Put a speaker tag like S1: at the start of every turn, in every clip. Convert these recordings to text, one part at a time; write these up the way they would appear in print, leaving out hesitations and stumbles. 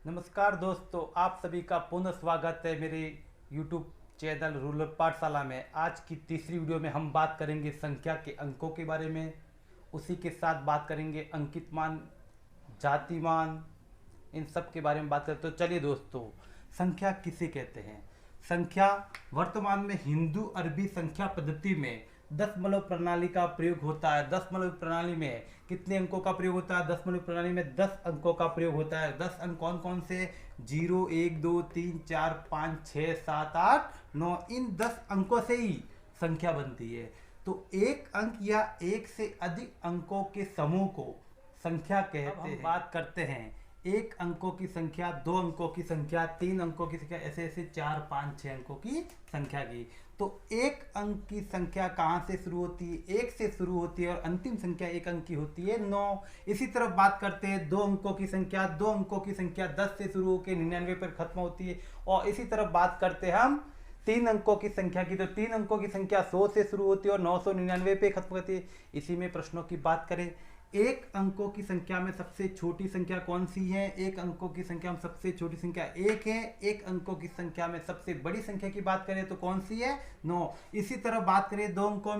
S1: नमस्कार दोस्तों, आप सभी का पुनः स्वागत है मेरे YouTube चैनल रूरल पाठशाला में। आज की तीसरी वीडियो में हम बात करेंगे संख्या के अंकों के बारे में। उसी के साथ बात करेंगे अंकित मान, जाति मान, इन सब के बारे में बात करें। तो चलिए दोस्तों, संख्या किसे कहते हैं? संख्या वर्तमान में हिंदू अरबी संख्या पद्धति में दशमलव प्रणाली का प्रयोग होता है। दशमलव प्रणाली में कितने अंकों का प्रयोग होता है? दशमलव प्रणाली में 10 अंकों का प्रयोग होता है। 10 अंक कौन कौन से? 0, 1, 2, 3, 4, 5, 6, 7, 8, 9। इन 10 अंकों से ही संख्या बनती है। तो एक अंक या एक से अधिक अंकों के समूह को संख्या कहते हैं। बात करते हैं एक अंकों की संख्या, दो अंकों की संख्या, तीन अंकों की संख्या, ऐसे ऐसे 4, 5, 6 अंकों की संख्या की। तो एक अंक की संख्या कहाँ से शुरू होती है? एक से शुरू होती है और अंतिम संख्या एक अंक की होती है 9। इसी तरह बात करते हैं दो अंकों की संख्या। दो अंकों की संख्या 10 से शुरू होकर 99 पर खत्म होती है। और इसी तरह बात करते हैं हम तीन अंकों की संख्या की। तो तीन अंकों की संख्या 100 से शुरू होती है और 999 पे खत्म होती है। इसी में प्रश्नों की बात करें, एक अंकों की संख्या में सबसे छोटी संख्या कौन सी है? एक अंकों की संख्या में सबसे छोटी संख्या एक है। एक अंकों की संख्या में सबसे बड़ी संख्या की बात करें तो कौन सी है? 9। इसी तरह बात करें दो अंकों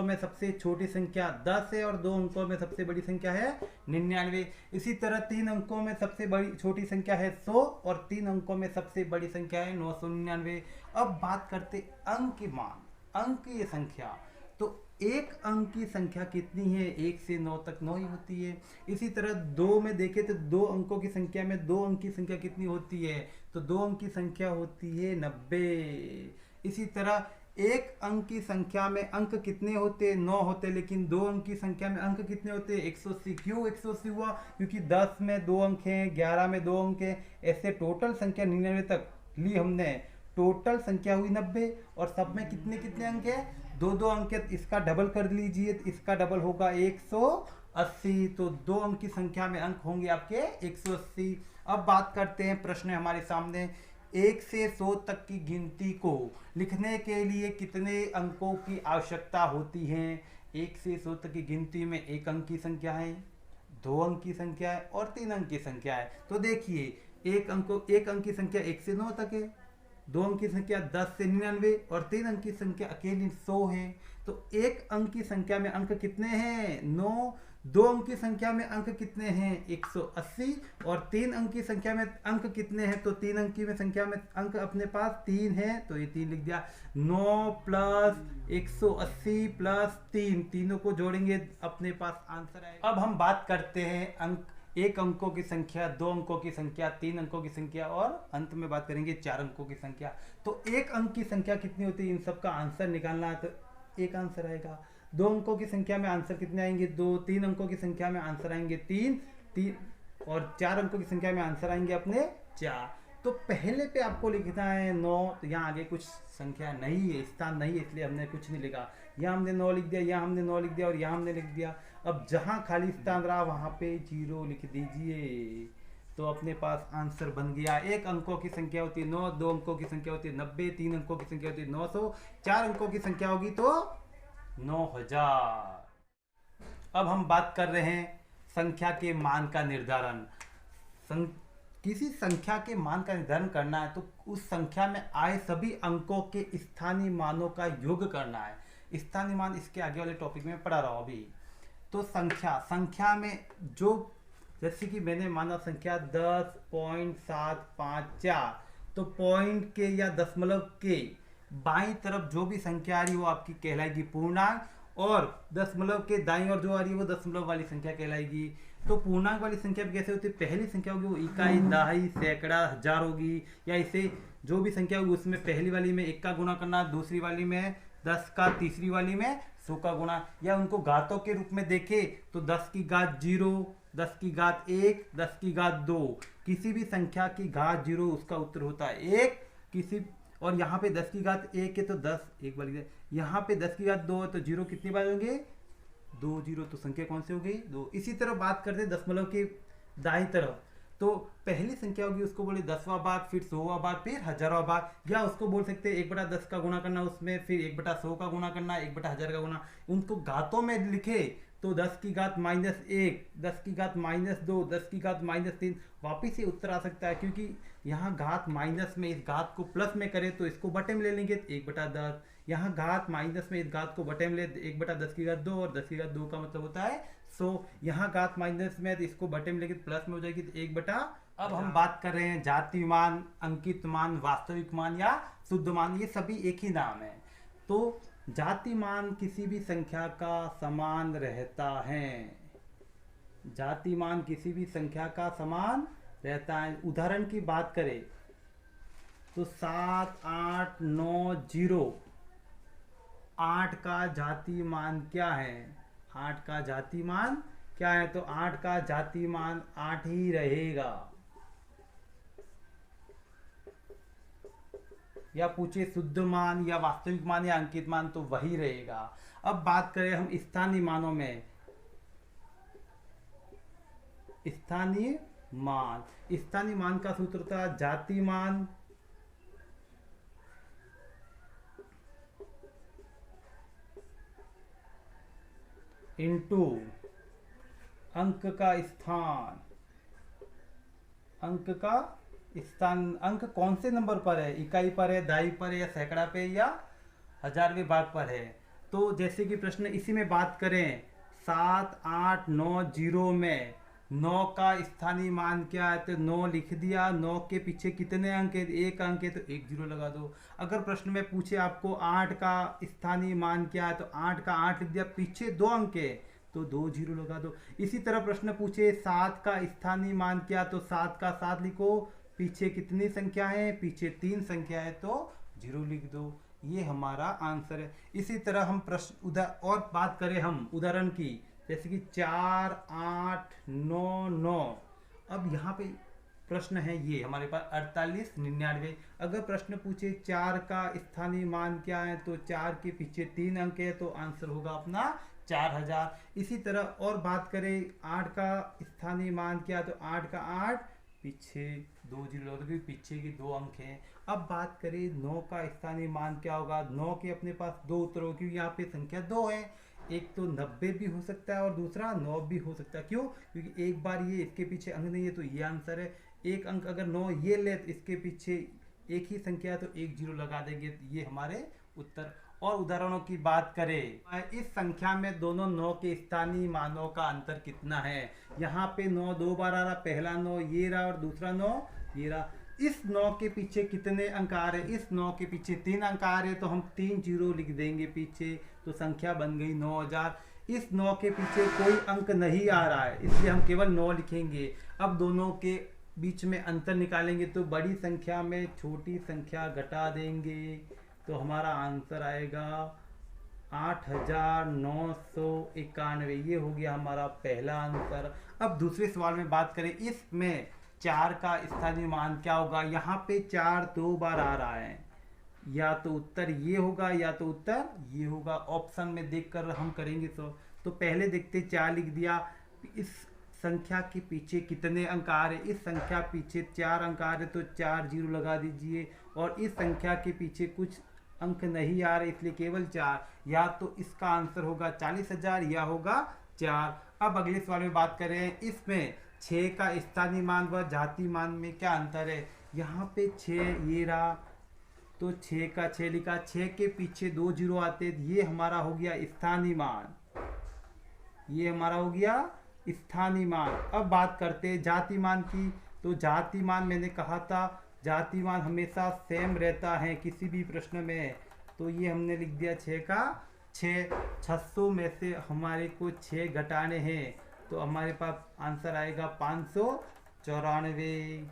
S1: में सबसे छोटी संख्या 10 है और दो अंकों में सबसे बड़ी संख्या है 99। इसी तरह तीन अंकों में सबसे बड़ी छोटी संख्या है 100 और तीन अंकों में सबसे बड़ी संख्या है 999। अब बात करते अंक मान, अंकीय संख्या। तो एक अंक की संख्या कितनी है? 1 से 9 तक 9 ही होती है। इसी तरह दो में देखें तो दो अंकों की संख्या में दो अंक की संख्या कितनी होती है? तो दो अंक की संख्या होती है 90। इसी तरह एक अंक की संख्या में अंक कितने होते हैं? 9 होते हैं। लेकिन दो अंक की संख्या में अंक कितने होते हैं? 180। क्यों 180 हुआ? क्योंकि 10 में दो अंक हैं, 11 में दो अंक हैं, ऐसे टोटल संख्या 99 तक ली हमने। टोटल संख्या हुई 90 और सब में कितने कितने अंक है? दो दो अंक है। इसका डबल कर लीजिए तो इसका डबल होगा 180। तो दो अंक की संख्या में अंक होंगे आपके 180। अब बात करते हैं, प्रश्न है हमारे सामने, 1 से 100 तक की गिनती को लिखने के लिए कितने अंकों की आवश्यकता होती है? 1 से 100 तक की गिनती में एक अंक की संख्या है, दो अंक की संख्या है और तीन अंक की संख्या है। तो देखिए, एक अंक की संख्या 1 से 9 तक है, दो अंक की संख्या 10 से 99 और तीन अंक की संख्या अकेली 100 है। तो एक अंक की संख्या में अंक कितने हैं? 9। दो अंक की संख्या में अंक कितने हैं? 180। और तीन अंक की संख्या में अंक कितने हैं? तो तीन अंक की संख्या में अंक अपने पास 3 है, तो ये 3 लिख दिया। 9 प्लस 180 प्लस 3, तीनों को जोड़ेंगे अपने पास आंसर आएगा। अब हम बात करते हैं अंक, एक अंकों की संख्या, दो अंकों की संख्या, तीन अंकों की संख्या और अंत में बात करेंगे 4 अंकों की संख्या। तो एक अंक की संख्या कितनी होती है? इन सब का आंसर निकालना है तो एक आंसर आएगा। दो अंकों की संख्या में आंसर कितने आएंगे? 2। तीन अंकों की संख्या में आंसर आएंगे 3 और 4 अंकों की संख्या में आंसर आएंगे अपने 4। तो पहले पे आपको लिखना है 9। तो यहाँ आगे कुछ संख्या नहीं है, स्थान नहीं है, इसलिए हमने कुछ नहीं लिखा। यहाँ हमने 9 लिख दिया, यहाँ हमने 9 लिख दिया और यहाँ हमने लिख दिया। अब जहाँ खाली स्थान रहा वहाँ पे 0 लिख दीजिए, तो अपने पास आंसर बन गया। एक अंकों की संख्या होती है 9, दो अंकों की संख्या होती है 90, तीन अंकों की संख्या होती है 900, 4 अंकों की संख्या होगी तो 9000। अब हम बात कर रहे हैं संख्या के मान का निर्धारण। किसी संख्या के मान का निर्धारण करना है तो उस संख्या में आए सभी अंकों के स्थानीय मानों का योग करना है। स्थानीय मान इसके आगे वाले टॉपिक में पढ़ा रहा हूं अभी। तो संख्या में जो, जैसे कि मैंने माना संख्या 10.754, तो पॉइंट के या दशमलव के बाईं तरफ जो भी संख्या आ रही है वो आपकी कहलाएगी पूर्णांक, और दशमलव के दाईं ओर जो आ रही है वो दशमलव वाली संख्या कहलाएगी। तो पूर्णांक वाली संख्या कैसे होती है? पहली संख्या होगी वो इकाई, दहाई, सैकड़ा, हजार होगी, या इसे जो भी संख्या होगी उसमें पहली वाली में 1 का गुणा करना, दूसरी वाली में 10 का, तीसरी वाली में 100 का गुणा। या उनको घातों के रूप में देखें तो 10 की घात 0, 10 की घात 1, 10 की घात 2। किसी भी संख्या की घात 0 उसका उत्तर होता है 1। और यहाँ पे 10 की घात 1 है तो 10 एक बार, यहाँ पे 10 की घात 2 है तो 0 कितनी बार होंगे? 2 0। तो संख्या कौन सी हो गई? 2। इसी तरह बात करते हैं दशमलव के दाईं तरफ। तो पहली संख्या होगी उसको बोले 10वां भाग, फिर 100वां भाग, फिर 1000वां भाग। या उसको बोल सकते हैं 1/10 का गुणा करना उसमें, फिर 1/100 का गुणा करना, 1/1000 का गुणा। उनको घातों में लिखे तो 10 की घात -1, 10 की घात -2, 10 की घात -3 वापिस ये उत्तर आ सकता है, क्योंकि यहाँ घात माइनस में इस घात को प्लस में करें तो इसको बटे में ले लेंगे 1/10, यहाँ घात माइनस में इस घात को बटे में ले 1/10 की घात 2, और 10 की घात 2 का मतलब होता है 100। यहाँ घात माइनस में तो इसको बटे में लेंगे प्लस में हो जाएगी तो 1/। अब हम बात कर रहे हैं जाति मान, अंकित मान, वास्तविक मान या शुद्ध मान, ये सभी एक ही नाम है। तो जाति मान किसी भी संख्या का समान रहता है, जाति मान किसी भी संख्या का समान रहता है। उदाहरण की बात करें तो 7, 8, 9, 0, 8 का जाति मान क्या है? 8 का जाति मान क्या है? तो 8 का जाति मान 8 ही रहेगा। या पूछे शुद्ध मान या वास्तविक मान या अंकित मान, तो वही रहेगा। अब बात करें हम स्थानीय मानों में, स्थानीय मान का सूत्र था जाति मान इंटू अंक का स्थान, अंक कौन से नंबर पर है? इकाई पर है, दहाई पर है, या सैकड़ा पे, या हजारवें भाग पर है। तो जैसे कि प्रश्न इसी में बात करें 7, 8, 9, 0 में 9 का स्थानीय मान क्या है? तो 9 लिख दिया। 9 के पीछे कितने अंक है? 1 अंक है, तो 1 0 लगा दो। अगर प्रश्न में पूछे आपको 8 का स्थानीय मान क्या है? तो 8 का 8 लिख दिया, पीछे 2 अंक है तो 2 0 लगा दो। इसी तरह प्रश्न पूछे 7 का स्थानीय मान क्या? तो 7 का 7 लिखो, पीछे कितनी संख्या है? पीछे 3 संख्या है तो 0 लिख दो। ये हमारा आंसर है। इसी तरह हम प्रश्न और बात करें हम उदाहरण की, जैसे कि 4, 8, 9, 9। अब यहाँ पे प्रश्न है ये हमारे पास 48, 99। अगर प्रश्न पूछे 4 का स्थानीय मान क्या है? तो 4 के पीछे 3 अंक है तो आंसर होगा अपना 4000। इसी तरह और बात करें 8 का स्थानीय मान क्या? तो 8 का 8 पीछे 2 0 क्योंकि पीछे के 2 अंक हैं। अब बात करें 9 का स्थानीय मान क्या होगा? 9 के अपने पास 2 उत्तर हो, क्योंकि यहाँ पे संख्या 2 है। एक तो 90 भी हो सकता है और दूसरा 9 भी हो सकता है। क्यों? क्योंकि एक बार ये इसके पीछे अंक नहीं है तो ये आंसर है। एक अंक अगर 9 ये ले तो इसके पीछे एक ही संख्या है तो 1 0 लगा देंगे, तो ये हमारे उत्तर। और उदाहरणों की बात करें, इस संख्या में दोनों 9 के स्थानीय मानों का अंतर कितना है? यहाँ पे 9 2 बार आ रहा, पहला 9 ये रहा और दूसरा 9 ये रहा। इस 9 के पीछे कितने अंक आ रहे? इस 9 के पीछे 3 अंक आ रहे, तो हम 3 0 लिख देंगे पीछे, तो संख्या बन गई 9000। इस 9 के पीछे कोई अंक नहीं आ रहा है, इसलिए हम केवल 9 लिखेंगे। अब दोनों के बीच में अंतर निकालेंगे तो बड़ी संख्या में छोटी संख्या घटा देंगे, तो हमारा आंसर आएगा 8991। ये हो गया हमारा पहला आंसर। अब दूसरे सवाल में बात करें, इसमें 4 का स्थानीय मान क्या होगा? यहाँ पे 4 2 बार आ रहा है, या तो उत्तर ये होगा या तो उत्तर ये होगा। ऑप्शन में देखकर हम करेंगे। तो पहले देखते 4 लिख दिया। इस संख्या के पीछे कितने अंक आ रहे? इस संख्या पीछे 4 अंक आ रहे, तो 4 0 लगा दीजिए। और इस संख्या के पीछे कुछ अंक नहीं आ रहे, इसलिए केवल 4। या तो इसका आंसर होगा 40000 या होगा 4। अब अगले सवाल में बात करें, इसमें 6 का स्थानीय मान व जाति मान में क्या अंतर है? यहाँ पे 6 ये रहा, तो 6 का 6 लिखा, 6 के पीछे 2 0 आते, ये हमारा हो गया स्थानीय मान, ये हमारा हो गया स्थानीय मान। अब बात करते हैं जाति मान की। तो जाति मान मैंने कहा था जाति मान हमेशा सेम रहता है किसी भी प्रश्न में, तो ये हमने लिख दिया 6 का 6। 600 में से हमारे को 6 घटाने हैं, तो हमारे पास आंसर आएगा 594।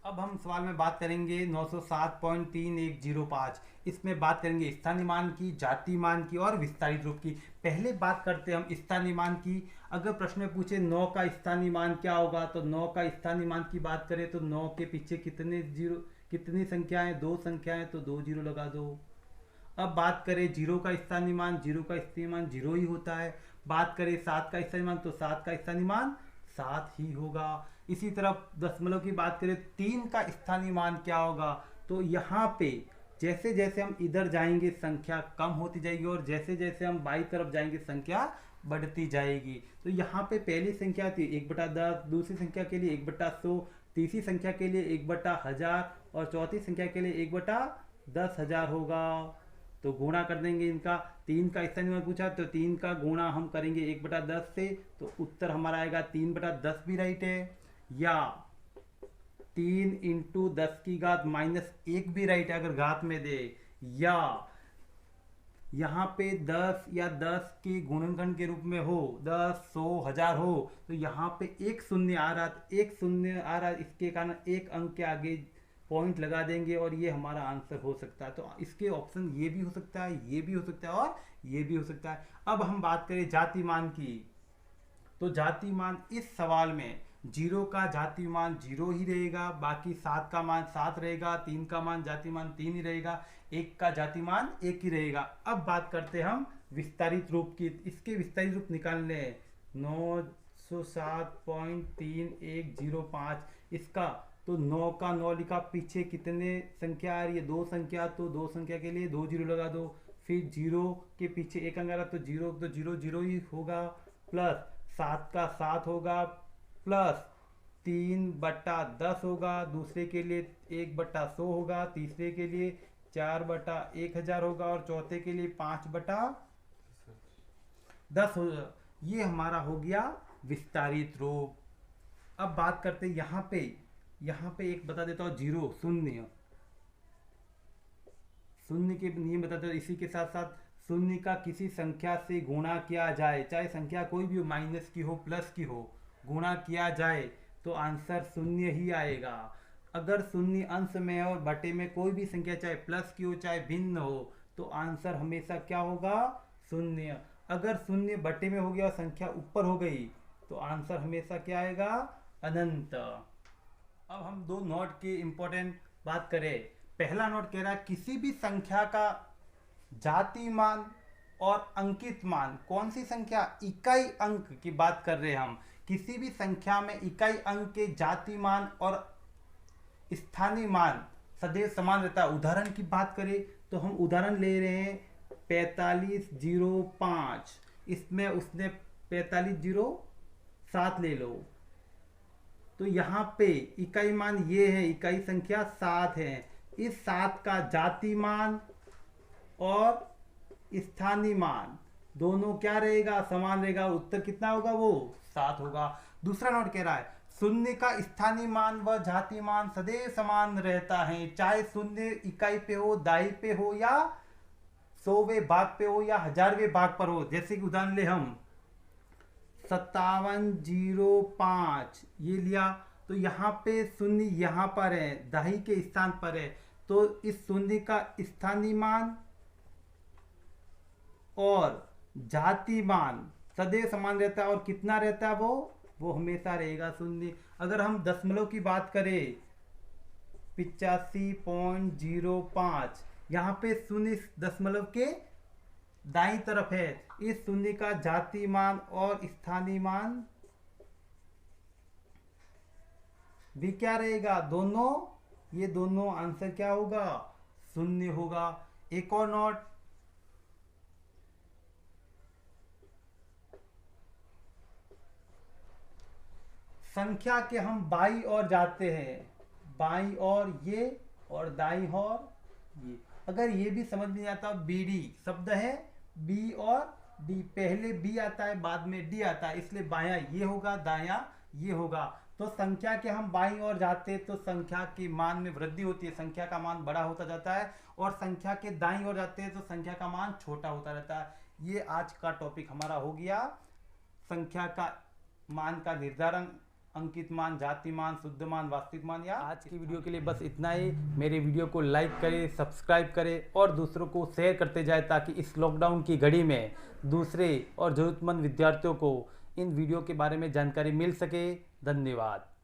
S1: अब हम सवाल में बात करेंगे 907.3105। इसमें बात करेंगे स्थानीय मान की, जाति मान की और विस्तारित रूप की। पहले बात करते हैं हम स्थानीय मान की। अगर प्रश्न में पूछे 9 का स्थानीय मान क्या होगा? तो 9 का स्थानीय मान की बात करें तो 9 के पीछे कितनी संख्याएं? 2 संख्याएं, तो 2 0 लगा दो। अब बात करें 0 का स्थानीय मान, 0 का स्थानीय मान 0 ही होता है। बात करें 7 का स्थानीय मान, तो 7 का स्थानीय मान 7 ही होगा। इसी तरह दशमलव की बात करें 3 का स्थानीय मान क्या होगा? तो यहाँ पे जैसे जैसे हम इधर जाएंगे संख्या कम होती जाएगी, और जैसे जैसे हम बाई तरफ जाएंगे संख्या बढ़ती जाएगी। तो यहाँ पे पहली संख्या थी 1/10, दूसरी संख्या के लिए 1/100, तीसरी संख्या के लिए 1/1000 और चौथी संख्या के लिए 1/10,000 होगा। तो गुणा कर देंगे इनका। 3 का स्थानीय मान पूछा तो 3 का गुणा हम करेंगे 1/10 से, तो उत्तर हमारा आएगा 3/10 भी राइट है, या 3 × 10 की घात -1 भी राइट है अगर घात में दे, या यहाँ पे 10 या 10 के गुणनखंड के रूप में हो, 10, 100, 1000 हो, तो यहाँ पे एक शून्य आ रहा, इसके कारण एक अंक के आगे पॉइंट लगा देंगे और ये हमारा आंसर हो सकता है। तो इसके ऑप्शन ये भी हो सकता है, ये भी हो सकता है और ये भी हो सकता है। अब हम बात करें जातिमान की, तो जातिमान इस सवाल में 0 का जातिमान 0 ही रहेगा, बाकी 7 का मान 7 रहेगा, 3 का मान जातिमान 3 ही रहेगा, 1 का जातिमान 1 ही रहेगा। अब बात करते हैं हम विस्तारित रूप की। इसके विस्तारित रूप निकालने 907.3105 इसका, तो 9 का 9 लिखा, पीछे कितने संख्या आ रही है, 2 संख्या, तो 2 संख्या के लिए 2 0 लगा दो, फिर 0 के पीछे 1 अंक आ रहा तो 0 तो 0 0 ही होगा, प्लस 7 का 7 होगा, प्लस 3/10 होगा, दूसरे के लिए 1/100 होगा, तीसरे के लिए 4/1000 होगा और चौथे के लिए 5/10 होगा। ये हमारा हो गया विस्तारित रूप। अब बात करते हैं यहाँ पे एक बता देता हूँ, 0 शून्य के नियम बताते हो। इसी के साथ साथ शून्य का किसी संख्या से गुणा किया जाए, चाहे संख्या कोई भी हो, माइनस की हो प्लस की हो, गुणा किया जाए तो आंसर शून्य ही आएगा। अगर शून्य अंश में और बटे में कोई भी संख्या चाहे प्लस की हो चाहे भिन्न हो, तो आंसर हमेशा क्या होगा, शून्य। अगर शून्य बटे में हो गया और संख्या ऊपर हो गई तो आंसर हमेशा क्या आएगा, अनंत। अब हम 2 नोट की इंपॉर्टेंट बात करें। पहला नोट कह रहा है किसी भी संख्या का जातिमान और अंकित मान, कौन सी संख्या, इकाई अंक की बात कर रहे हैं हम। किसी भी संख्या में इकाई अंक के जातिमान और स्थानीय मान सदैव समान रहता है। उदाहरण की बात करें तो हम उदाहरण ले रहे हैं 4505, इसमें उसने 4507 ले लो, तो यहाँ पे इकाई मान ये है, इकाई संख्या 7 है। इस 7 का जातिमान और स्थानीय मान दोनों क्या रहेगा, समान रहेगा। उत्तर कितना होगा, वो 7 होगा। दूसरा नोट कह रहा है शून्य का स्थानीय मान व जाति मान सदैव समान रहता है, चाहे शून्य इकाई पे हो, दाई पे हो, या 100वें भाग पे हो, या 1000वें भाग पर हो। जैसे कि उदाहरण ले हम 5705 ये लिया, तो यहाँ पे शून्य यहाँ पर है, दाई के स्थान पर है, तो इस शून्य का स्थानीय मान और जाति मान सदैव समान रहता है। और कितना रहता है, वो हमेशा रहेगा शून्य। अगर हम दशमलव की बात करें 85.05, यहाँ पे शून्य दशमलव के दाईं तरफ है। इस शून्य का जाति मान और स्थानीय मान भी क्या रहेगा, दोनों, ये दोनों आंसर क्या होगा, शून्य होगा। एक और नोट, संख्या के हम बाई और जाते हैं, बाई और ये और दाई और ये। अगर ये भी समझ नहीं आता, बीडी शब्द है, बी और डी, पहले बी आता है बाद में डी आता है, इसलिए बायां ये होगा, दायां ये होगा। तो संख्या के हम बाईं ओर जाते हैं तो संख्या के मान में वृद्धि होती है, संख्या का मान बड़ा होता जाता है, और संख्या के दाईं ओर जाते हैं तो संख्या का मान छोटा होता रहता है। ये आज का टॉपिक हमारा हो गया, संख्या का मान का निर्धारण, अंकित मान, जाति मान, शुद्ध मान, वास्तविक मान। या आज की वीडियो के लिए बस इतना ही। मेरे वीडियो को लाइक करें, सब्सक्राइब करें और दूसरों को शेयर करते जाए, ताकि इस लॉकडाउन की घड़ी में दूसरे और जरूरतमंद विद्यार्थियों को इन वीडियो के बारे में जानकारी मिल सके। धन्यवाद।